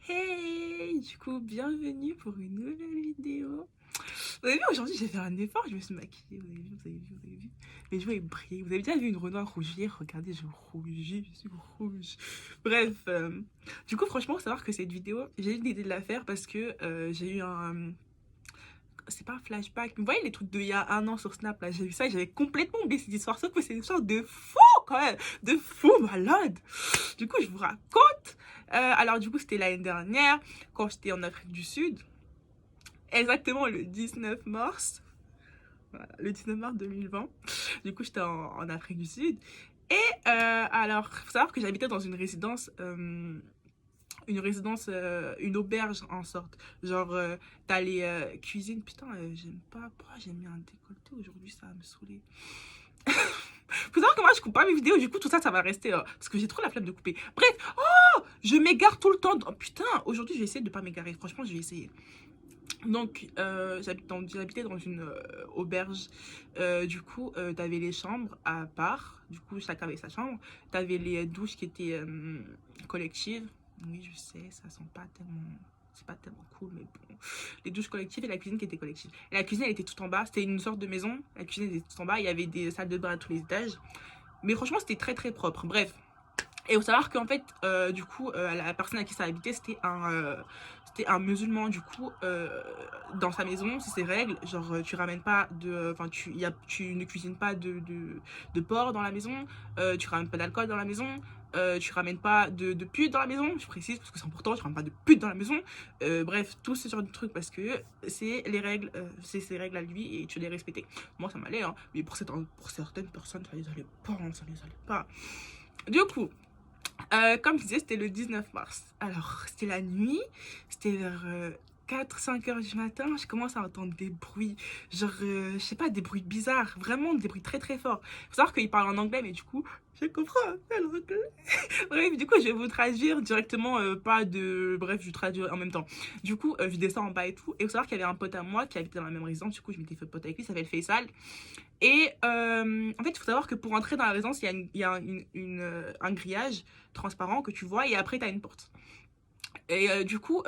Hey! Du coup, bienvenue pour une nouvelle vidéo. Vous avez vu, aujourd'hui, j'ai fait un effort, je me suis maquillée. Vous avez vu, vous avez vu, vous avez vu. Mes joues, elles brillent. Vous avez déjà vu une Renoir rougir? Regardez, je rougis, je suis rouge. Bref, du coup, franchement, savoir que cette vidéo, j'ai eu l'idée de la faire parce que j'ai eu un. C'est pas un flashback. Vous voyez les trucs d'il y a un an sur Snap, là, j'ai vu ça et j'avais complètement oublié cette histoire. Sauf que c'est une histoire de fou, quand même. De fou malade. Du coup, je vous raconte. Alors, du coup, c'était l'année dernière, quand j'étais en Afrique du Sud. Exactement le 19 mars. Voilà, le 19 mars 2020. Du coup, j'étais en Afrique du Sud. Et alors, faut savoir que j'habitais dans une auberge en sorte. Genre, t'as les cuisines. Putain, j'aime pas. Pourquoi j'ai mis un décolleté aujourd'hui? Ça va me saouler. Faut savoir que moi, je coupe pas mes vidéos. Du coup, tout ça, ça va rester. Parce que j'ai trop la flemme de couper. Bref, oh, je m'égare tout le temps. Oh, putain, aujourd'hui, je vais essayer de pas m'égarer. Franchement, je vais essayer. Donc, j'habitais dans une auberge. Du coup, t'avais les chambres à part. Du coup, chacun avait sa chambre. T'avais les douches qui étaient collectives. Oui, je sais, ça sent pas tellement. C'est pas tellement cool, mais bon. Les douches collectives et la cuisine qui était collective. Et la cuisine, elle était tout en bas. C'était une sorte de maison. La cuisine était tout en bas. Il y avait des salles de bain à tous les étages. Mais franchement, c'était très très propre. Bref. Et il faut savoir qu'en fait, du coup, la personne à qui ça habitait, c'était un musulman. Du coup, dans sa maison, c'est ses règles. Genre, tu ramènes pas de. Enfin, tu ne cuisines pas de porc dans la maison. Tu ramènes pas d'alcool dans la maison. Tu ramènes pas de pute dans la maison. Je précise parce que c'est important. Tu ramènes pas de pute dans la maison. Bref, tout ce genre de trucs parce que c'est les règles. C'est ses règles à lui et tu les respecter. Moi, ça m'allait, hein. Mais pour certaines personnes, ça les allait pas. Hein, ça les allait pas. Du coup. Comme je disais, c'était le 19 mars. Alors, c'était la nuit, c'était vers 4-5 heures du matin. Je commence à entendre des bruits, genre, je sais pas, des bruits bizarres, vraiment des bruits très très forts. Faut savoir qu'il parle en anglais, mais du coup, je comprends un peu l'anglais. Bref, du coup, je vais vous traduire directement, pas de. Bref, je traduis en même temps. Du coup, je descends en bas et tout. Et faut savoir qu'il y avait un pote à moi qui habitait dans la même résidence. Du coup, je m'étais fait pote avec lui, il s'appelle Faisal. Et en fait, il faut savoir que pour entrer dans la résidence, il y a un grillage transparent que tu vois et après, tu as une porte. Et du coup,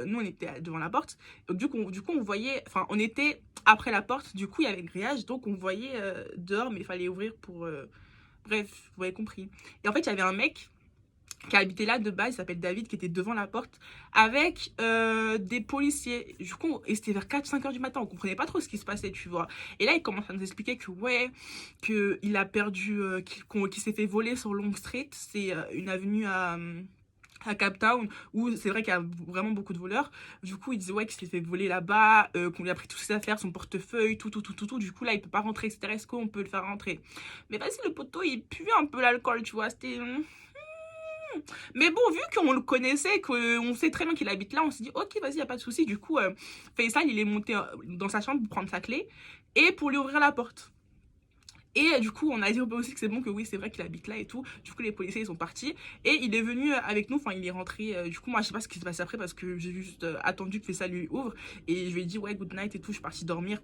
nous, on était devant la porte. Du coup, on voyait, enfin, on était après la porte. Du coup, il y avait le grillage, donc on voyait dehors, mais il fallait ouvrir pour. Bref, vous avez compris. Et en fait, il y avait un mec qui habitait là de base, il s'appelle David, qui était devant la porte, avec des policiers. Du coup, et c'était vers 4-5 heures du matin, on comprenait pas trop ce qui se passait, tu vois. Et là, il commence à nous expliquer que, ouais, qu'il a perdu, qu'il s'est fait voler sur Long Street, c'est une avenue à Cape Town, où c'est vrai qu'il y a vraiment beaucoup de voleurs. Du coup, il disait ouais qu'il s'est fait voler là-bas, qu'on lui a pris toutes ses affaires, son portefeuille, tout. Du coup, là, il peut pas rentrer, etc. Est-ce qu'on peut le faire rentrer? Mais vas-y, le poteau, il pue un peu l'alcool, tu vois. C'était. Mais bon, vu qu'on le connaissait, qu'on sait très bien qu'il habite là, on s'est dit, ok, vas-y, y a pas de souci. Du coup, Faisal, il est monté dans sa chambre pour prendre sa clé et pour lui ouvrir la porte. Et du coup, on a dit aussi que c'est bon, que oui, c'est vrai qu'il habite là et tout. Du coup, les policiers, ils sont partis. Et il est venu avec nous, enfin, il est rentré. Du coup, moi, je sais pas ce qui s'est passé après parce que j'ai juste attendu que Faisal lui ouvre. Et je lui ai dit, ouais, good night et tout, je suis partie dormir.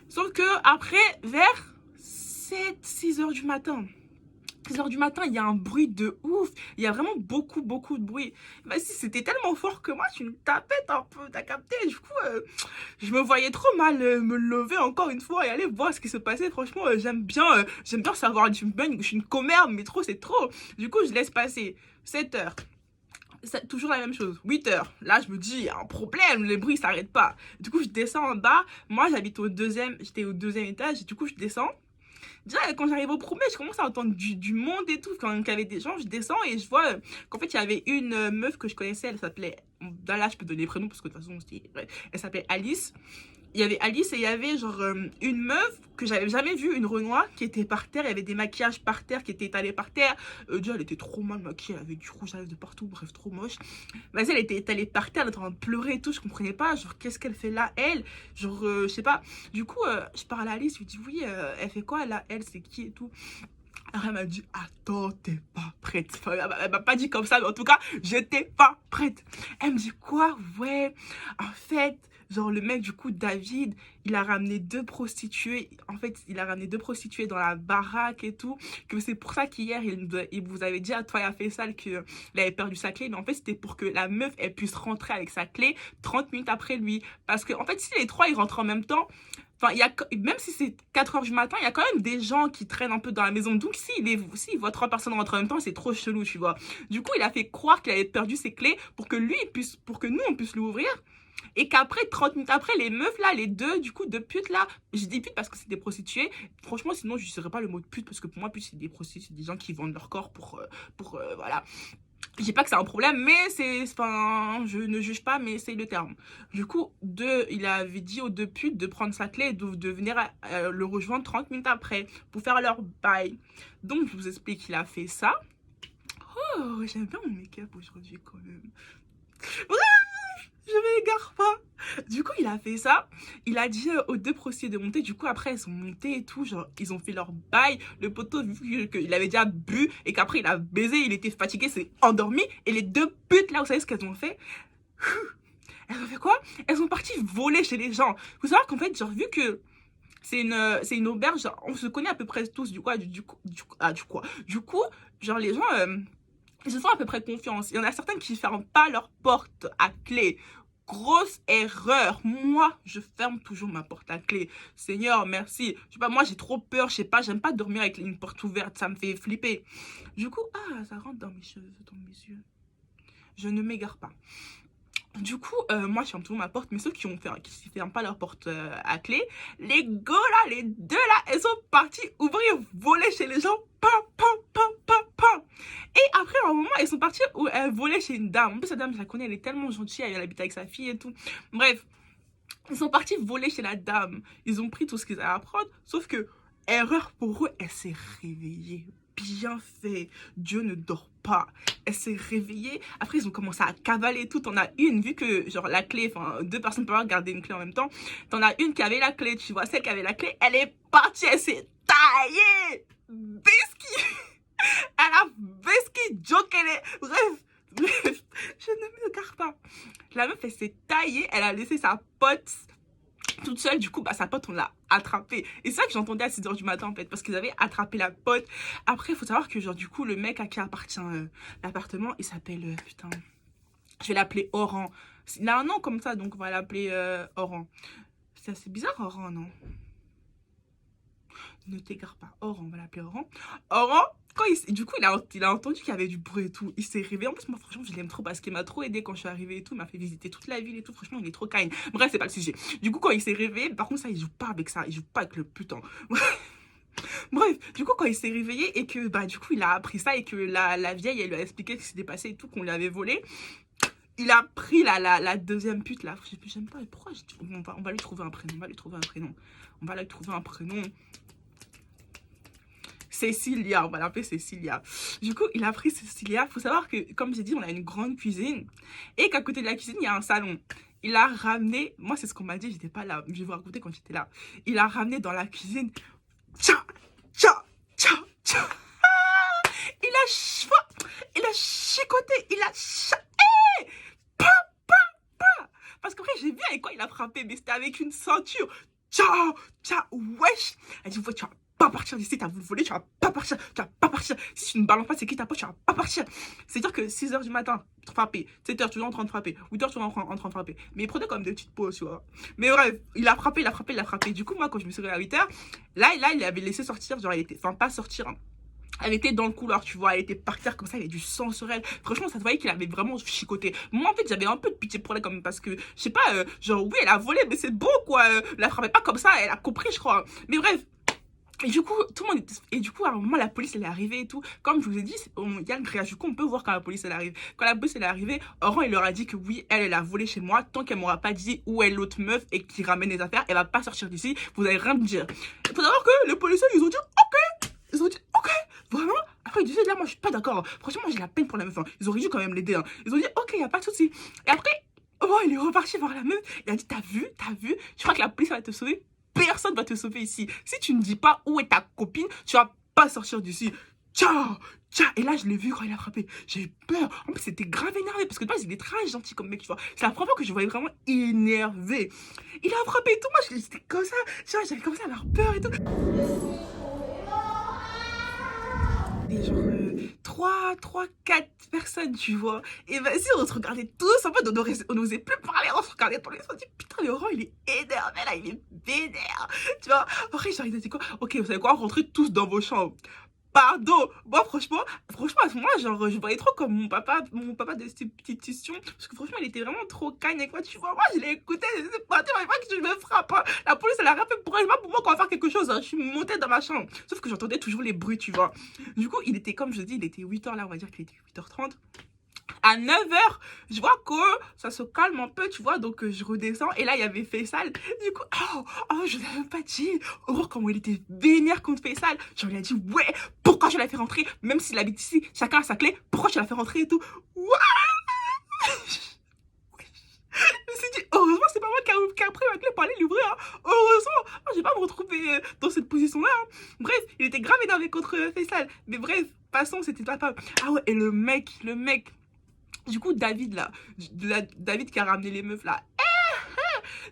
Sauf que après, vers 7-6 heures du matin, 6 heures du matin, il y a un bruit de ouf. Il y a vraiment beaucoup de bruit. Bah si, c'était tellement fort que moi, je suis une tapette un peu, t'as capté. Du coup, je me voyais trop mal me lever encore une fois et aller voir ce qui se passait. Franchement, j'aime bien savoir. Je suis une commère, mais trop, c'est trop. Du coup, je laisse passer 7 heures. C'est toujours la même chose. 8 heures. Là, je me dis, il y a un problème, le bruit s'arrête pas. Du coup, je descends en bas. Moi, j'étais au deuxième étage. Du coup, je descends. Déjà, quand j'arrive au premier, je commence à entendre du monde et tout. Quand il y avait des gens, je descends et je vois qu'en fait, il y avait une meuf que je connaissais. Elle s'appelait. Là, je peux donner les prénoms parce que de toute façon, elle s'appelait Alice. Il y avait Alice et il y avait genre une meuf que j'avais jamais vue, une Renoir, qui était par terre. Il y avait des maquillages par terre qui étaient étalés par terre. Déjà, elle était trop mal maquillée. Elle avait du rouge à lèvres de partout. Bref, trop moche. Vas-y, elle était étalée par terre. Elle était en train de pleurer et tout. Je comprenais pas. Genre, qu'est-ce qu'elle fait là, elle? Genre, je sais pas. Du coup, je parle à Alice. Je lui dis, oui, elle fait quoi là? Elle, c'est qui et tout? Alors elle m'a dit, attends, t'es pas prête. Enfin, elle m'a pas dit comme ça, mais en tout cas, j'étais pas prête. Elle me dit, quoi? Ouais, en fait, genre le mec, du coup, David, il a ramené deux prostituées. En fait, il a ramené deux prostituées dans la baraque et tout. Que c'est pour ça qu'hier, il vous avait dit à toi, il a fait ça, qu'il avait perdu sa clé. Mais en fait, c'était pour que la meuf, elle puisse rentrer avec sa clé 30 minutes après lui. Parce que, en fait, si les trois, ils rentrent en même temps, enfin, même si c'est 4 heures du matin, il y a quand même des gens qui traînent un peu dans la maison. Donc, s'il voit trois personnes rentrer en même temps, c'est trop chelou, tu vois. Du coup, il a fait croire qu'il avait perdu ses clés pour que pour que nous, on puisse l'ouvrir. Et qu'après, 30 minutes après, les meufs là, les deux, du coup, de putes là, je dis putes parce que c'est des prostituées. Franchement, sinon, je ne dirais pas le mot de pute parce que pour moi, pute, c'est des prostituées, c'est des gens qui vendent leur corps voilà. Je dis pas que c'est un problème, mais enfin, je ne juge pas, mais c'est le terme. Du coup, il avait dit aux deux putes de prendre sa clé et de venir le rejoindre 30 minutes après pour faire leur bail. Donc, je vous explique, il a fait ça. Oh, j'aime bien mon make-up aujourd'hui quand même. Je m'égare pas. Du coup, il a fait ça. Il a dit aux deux prostituées de monter. Du coup, après, elles sont montées et tout. Genre, ils ont fait leur bail. Le poteau, vu qu'il avait déjà bu et qu'après, il a baisé, il était fatigué, s'est endormi. Et les deux putes, là, vous savez ce qu'elles ont fait? Elles ont fait quoi? Elles sont parties voler chez les gens. Faut savoir qu'en fait, genre, vu que c'est une auberge, genre, on se connaît à peu près tous, du coup, genre, les gens... ils se font à peu près confiance. Il y en a certaines qui ne ferment pas leur porte à clé. Grosse erreur. Moi, je ferme toujours ma porte à clé. Seigneur, merci. Je sais pas, moi, j'ai trop peur. Je sais pas, j'aime pas dormir avec une porte ouverte. Ça me fait flipper. Du coup, ça rentre dans mes cheveux, dans mes yeux. Je ne m'égare pas. Du coup, moi, je ferme toujours ma porte, mais ceux qui ne ferment pas leur porte à clé, les gars là, les deux là, elles sont parties ouvrir, voler chez les gens, pam, pam, pam, pam, pam. Et après, à un moment, elles sont parties voler chez une dame. En plus, cette dame, je la connais, elle est tellement gentille, elle habite avec sa fille et tout. Bref, ils sont partis voler chez la dame. Ils ont pris tout ce qu'ils avaient à prendre, sauf que, erreur pour eux, elle s'est réveillée. Bien fait, Dieu ne dort pas. Elle s'est réveillée. Après, ils ont commencé à cavaler tout. T'en as une, vu que, genre, la clé, enfin, deux personnes peuvent garder une clé en même temps. T'en as une qui avait la clé, tu vois, celle qui avait la clé, elle est partie, elle s'est taillée. Biscuit. Elle a biscuit, joke, elle est... Bref, je ne me garde pas. La meuf, elle s'est taillée, elle a laissé sa pote toute seule. Du coup, sa pote, on l'a attrapée. Et c'est ça que j'entendais à 6 h du matin, en fait, parce qu'ils avaient attrapé la pote. Après, il faut savoir que, genre, du coup, le mec à qui appartient l'appartement, il s'appelle, putain, je vais l'appeler Oran. Il a un nom comme ça, donc on va l'appeler Oran. C'est assez bizarre, Oran, non? Ne t'égare pas. Oran, on va l'appeler Oran. Oran, du coup, il a entendu qu'il y avait du bruit et tout. Il s'est réveillé. En plus, moi, franchement, je l'aime trop parce qu'il m'a trop aidé quand je suis arrivée et tout. Il m'a fait visiter toute la ville et tout. Franchement, il est trop kind. Bref, c'est pas le sujet. Du coup, quand il s'est réveillé, par contre, ça, il joue pas avec ça. Il joue pas avec le putain. Bref, du coup, quand il s'est réveillé et que, du coup, il a appris ça et que la vieille, elle lui a expliqué ce qui s'était passé et tout, qu'on lui avait volé. Il a pris la deuxième pute, là. J'aime pas. Pourquoi on va lui trouver un prénom. On va lui trouver un prénom. On va lui trouver un prénom. Cécilia, on va l'appeler Cécilia. Du coup, il a pris Cécilia. Il faut savoir que, comme j'ai dit, on a une grande cuisine. Et qu'à côté de la cuisine, il y a un salon. Il a ramené, moi c'est ce qu'on m'a dit, j'étais pas là. Je vais vous raconter quand j'étais là. Il a ramené dans la cuisine. Tcha, tcha, tcha, tcha. Il a chicoté, il a pa, pa, pa. Parce qu'après, j'ai vu avec quoi il a frappé, mais c'était avec une ceinture. Tcha, tcha, wesh. Elle dit, ouais, tu vas pas partir d'ici, t'as voulu voler, tu vas pas partir, tu vas pas partir. Si tu ne balances pas, c'est qui ta pote, tu vas pas partir. C'est-à-dire que 6 h du matin, frapper, 7 h, toujours en train de frapper, 8 h, toujours en train de frapper. Mais il prenait comme des petites pauses, tu vois. Mais bref, il a frappé, il a frappé, il a frappé. Du coup, moi, quand je me suis réveillée à 8 h, là, il avait laissé sortir, genre, enfin, pas sortir, hein. Elle était dans le couloir, tu vois, elle était par terre comme ça, il y avait du sang sur elle. Franchement, ça se voyait qu'il avait vraiment chicoté. Moi, en fait, j'avais un peu de pitié pour elle, comme parce que, je sais pas, genre, oui, elle a volé, mais c'est beau, quoi. La frappait pas comme ça, elle a compris, je crois. Mais bref. Et du coup, à un moment, la police, elle est arrivée et tout. Comme je vous ai dit, il y a le grillage. Du coup, on peut voir quand la police, elle arrive. Quand la police, elle est arrivée, Oran, il leur a dit que oui, elle a volé chez moi. Tant qu'elle m'aura pas dit où est l'autre meuf et qui ramène les affaires, elle va pas sortir d'ici. Vous allez rien me dire. Il faut savoir que les policiers, ils ont dit OK. Ils ont dit OK. Vraiment. Après, ils disaient là, moi, je suis pas d'accord. Franchement, moi, j'ai la peine pour la meuf. Hein. Ils auraient dû quand même l'aider. Hein. Ils ont dit OK, y a pas de souci. Et après, il est reparti voir la meuf. Il a dit t'as vu. Je crois que la police va te sauver. Personne va te sauver ici. Si tu ne dis pas où est ta copine, tu vas pas sortir d'ici. Ciao, ciao. Et là, je l'ai vu quand il a frappé. J'ai eu peur. En plus, c'était grave énervé parce que de base, il est très gentil comme mec, tu vois. C'est la première fois que je le voyais vraiment énervé. Il a frappé et tout. Moi, j'étais comme ça. J'avais commencé à avoir peur et tout. Et genre, 4 personnes, tu vois. Et vas-y, on se regardait tous. En fait, on n'osait plus parler. On se regardait dans les yeux. On se dit, putain, Laurent, il est énervé là. Il est vénère. Tu vois. Après, j'ai dit quoi. Ok, vous savez quoi, rentrez tous dans vos chambres. Pardon, moi franchement à ce moment-là, genre je voyais trop comme mon papa de cette petite question, parce que franchement il était vraiment trop calme avec moi, tu vois. Moi je l'ai écouté, c'est pas que je me frappe, hein. La police elle a rien fait pour elle, pas pour moi qu'on va faire quelque chose, hein. Je suis montée dans ma chambre, sauf que j'entendais toujours les bruits, tu vois. Du coup il était, comme je dis, il était 8h là, on va dire qu'il était 8h30. À 9h, je vois que ça se calme un peu, tu vois, donc je redescends, et là, il y avait Faisal. Du coup, je ne l'avais pas dit. Aurore, comment il était vénère contre Faisal. Je lui ai dit, ouais, pourquoi je l'ai fait rentrer, même s'il habite ici, chacun a sa clé, pourquoi je l'ai fait rentrer et tout. Ouais. Je me suis dit, heureusement, c'est pas moi qui a pris ma clé pour aller l'ouvrir, hein. Heureusement, je vais pas me retrouver dans cette position-là, hein. Bref, il était grave énervé contre Faisal. Mais bref, passons, c'était pas grave. Ah ouais, et le mec. Du coup, David, là, David qui a ramené les meufs, là,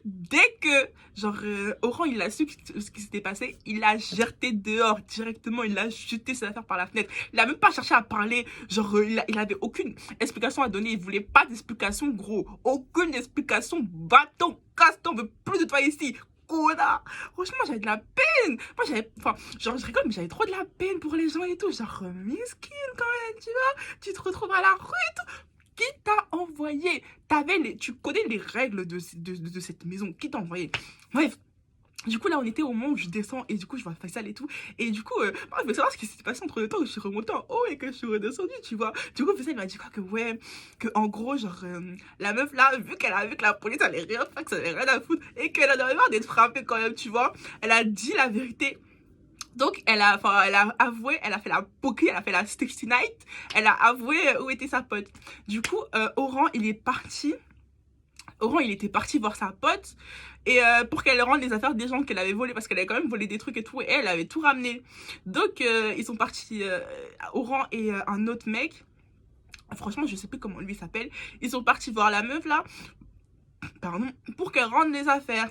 dès que, genre, Oran, il a su ce qui s'était passé, il l'a jeté dehors directement, il a jeté ses affaires par la fenêtre. Il a même pas cherché à parler, genre, il avait aucune explication à donner, il voulait pas d'explication, gros. Aucune explication, bâton, casse-ton, on veut plus de toi ici. Connard. Franchement, j'avais de la peine. Moi, genre, je rigole, mais j'avais trop de la peine pour les gens et tout. Genre, miskin quand même, tu vois. Tu te retrouves à la rue et tout. Qui t'a envoyé? Tu connais les règles de cette maison. Qui t'a envoyé? Bref. Du coup, là, on était au moment où je descends et du coup, je vois Faisal et tout. Et du coup, moi, je veux savoir ce qui s'est passé entre le temps où je suis remontée en haut et que je suis redescendue, tu vois. Du coup, Faisal m'a dit quoi? Que ouais, que en gros, genre, la meuf là, vu qu'elle a vu que la police allait rien faire, que ça avait rien à foutre et qu'elle en avait marre d'être frappée quand même, tu vois, elle a dit la vérité. Donc, elle a avoué, elle a fait la poker, elle a fait la 60 night, elle a avoué où était sa pote. Du coup, Oran, il était parti voir sa pote et pour qu'elle rende les affaires des gens qu'elle avait volées, parce qu'elle avait quand même volé des trucs et tout, et elle avait tout ramené. Donc, ils sont partis, Oran et un autre mec, franchement, je sais plus comment lui s'appelle, ils sont partis voir la meuf là, pardon, pour qu'elle rende les affaires.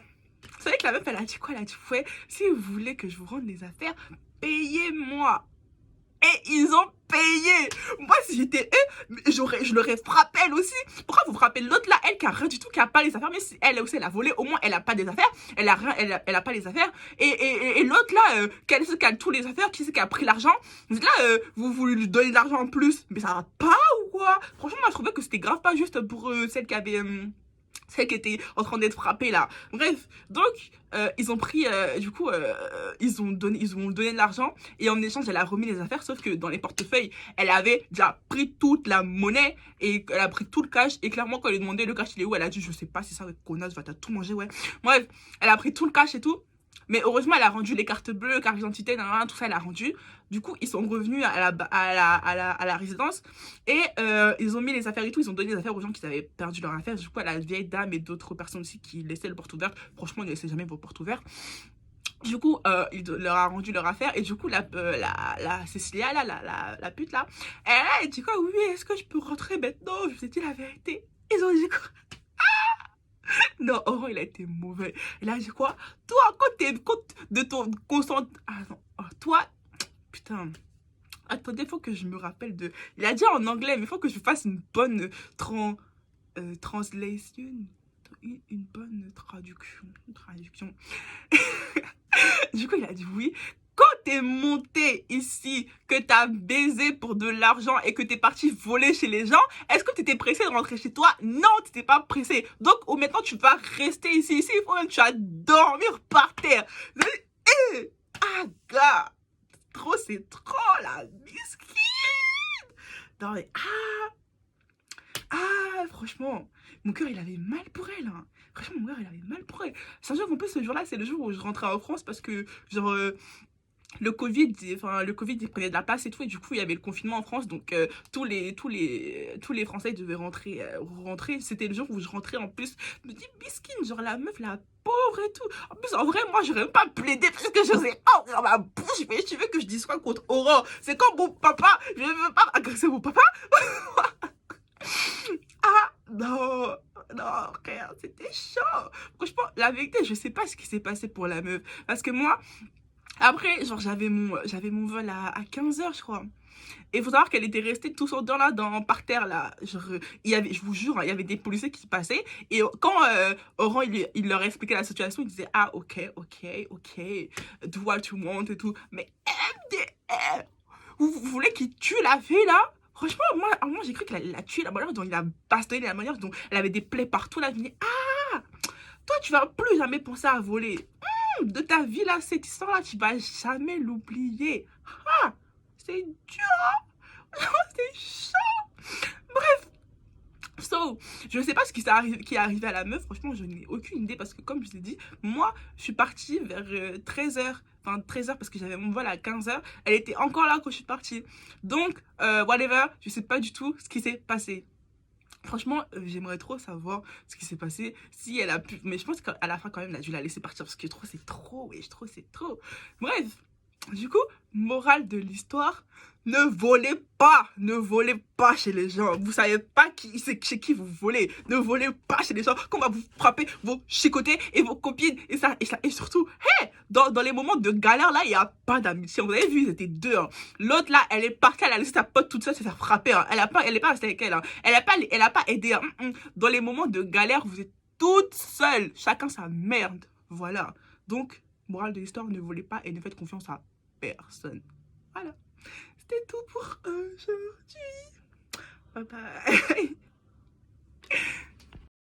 Vous savez que la meuf, elle a dit quoi? Elle a dit, ouais, si vous voulez que je vous rende les affaires, payez-moi. Et ils ont payé. Moi, si j'étais eux, je l'aurais frappé elle aussi. Pourquoi vous frappez l'autre là, elle qui a rien du tout, qui a pas les affaires, mais si elle aussi, elle a volé, au moins, elle a pas des affaires. Elle a rien, elle a pas les affaires. Et l'autre là, qui a tous les affaires, qui c'est qui a pris l'argent. Là, vous lui donnez de l'argent en plus. Mais ça va pas ou quoi? Franchement, moi, je trouvais que c'était grave pas juste pour celle qui avait... celle qui était en train d'être frappée là. Bref, donc ils ont pris, du coup, ils ont donné de l'argent et en échange, elle a remis les affaires, sauf que dans les portefeuilles, elle avait déjà pris toute la monnaie et elle a pris tout le cash. Et clairement, quand elle lui demandait le cash, il est où, elle a dit, je sais pas, c'est ça, connasse, va t'as tout mangé, ouais. Bref, elle a pris tout le cash et tout. Mais heureusement, elle a rendu les cartes bleues, carte d'identité, tout ça, elle a rendu. Du coup, ils sont revenus à la résidence et ils ont mis les affaires et tout. Ils ont donné les affaires aux gens qui avaient perdu leurs affaires. Du coup, à la vieille dame et d'autres personnes aussi qui laissaient le porte ouvert. Franchement, ne laissez jamais vos portes ouvertes. Du coup, il leur a rendu leur affaire. Et du coup, la Cécilia, là, la pute, là, elle dit quoi? Oui, est-ce que je peux rentrer maintenant? Je vous ai dit la vérité. Ils ont dit quoi? Non, Oran, il a été mauvais. Il a dit quoi? Toi, quand t'es compte de ton consent... Ah non, toi... Putain. Attendez, faut que je me rappelle de... Il a dit en anglais, mais il faut que je fasse une bonne translation. Une bonne traduction. Du coup, il a dit oui. Quand t'es monté ici, que t'as baisé pour de l'argent et que t'es parti voler chez les gens, est-ce que t'étais pressé de rentrer chez toi? Non, t'étais pas pressé. Donc, maintenant, tu vas rester ici. Ici, il faut même tu vas dormir par terre. Ah, gars, c'est trop la misquine. Non, mais franchement, mon cœur, il avait mal pour elle, hein. Franchement, mon cœur, il avait mal pour elle. Sachant qu'en plus, ce jour-là, c'est le jour où je rentrais en France parce que, genre... le Covid, il prenait de la place et tout, et du coup, il y avait le confinement en France, donc tous les Français devaient rentrer. C'était le jour où je rentrais en plus. Je me dis, biskin, genre la meuf, la pauvre et tout. En plus, en vrai, moi, j'aurais même pas plaidé parce que je sais pas ouvrir ma bouche. Mais tu veux que je dise quoi contre Aurore? C'est comme mon papa. Je ne veux pas agresser mon papa. Ah, non. Non, frère, c'était chaud. Franchement, la vérité, je sais pas ce qui s'est passé pour la meuf. Parce que moi, après, genre, j'avais mon vol à 15h, je crois. Et il faut savoir qu'elle était restée tout son temps là, par terre là. Genre, je vous jure, hein, il y avait des policiers qui passaient. Et quand Oran, il leur expliquait la situation, il disait, ah, ok, ok, ok, do what you want et tout. Mais MDR, vous voulez qu'il tue la fille là? Franchement, moi j'ai cru qu'il allait la tuer, la manière dont il a bastonné, la manière dont elle avait des plaies partout là. Je me dis, ah, toi tu vas plus jamais penser à voler. De ta vie là, cette histoire là, tu vas jamais l'oublier. Ah, c'est dur. C'est chaud. Bref. So, je ne sais pas ce qui est arrivé à la meuf. Franchement, je n'ai aucune idée parce que, comme je vous ai dit, moi, je suis partie vers 13h. Enfin, 13h parce que j'avais mon vol à 15h. Elle était encore là quand je suis partie. Donc, whatever, je ne sais pas du tout ce qui s'est passé. Franchement, j'aimerais trop savoir ce qui s'est passé, si elle a pu... Mais je pense qu'à la fin, quand même, elle a dû la laisser partir parce que trop, c'est trop, et je trouve c'est trop. Bref, du coup, morale de l'histoire, ne volez pas chez les gens. Vous savez pas chez qui vous volez. Ne volez pas chez les gens. Qu'on va vous frapper vos chicotés et vos copines et ça. Et surtout, hey, dans les moments de galère là, il n'y a pas d'amitié. Vous avez vu, ils étaient deux. Hein. L'autre là, elle est partie, elle a laissé sa pote toute seule, c'est faire frapper. Hein. Elle est pas restée avec elle. Hein. Elle a pas aidé. Hein. Dans les moments de galère, vous êtes toutes seules. Chacun sa merde. Voilà. Donc, morale de l'histoire, ne volez pas et ne faites confiance à personne. Voilà. C'était tout pour aujourd'hui. Bye bye.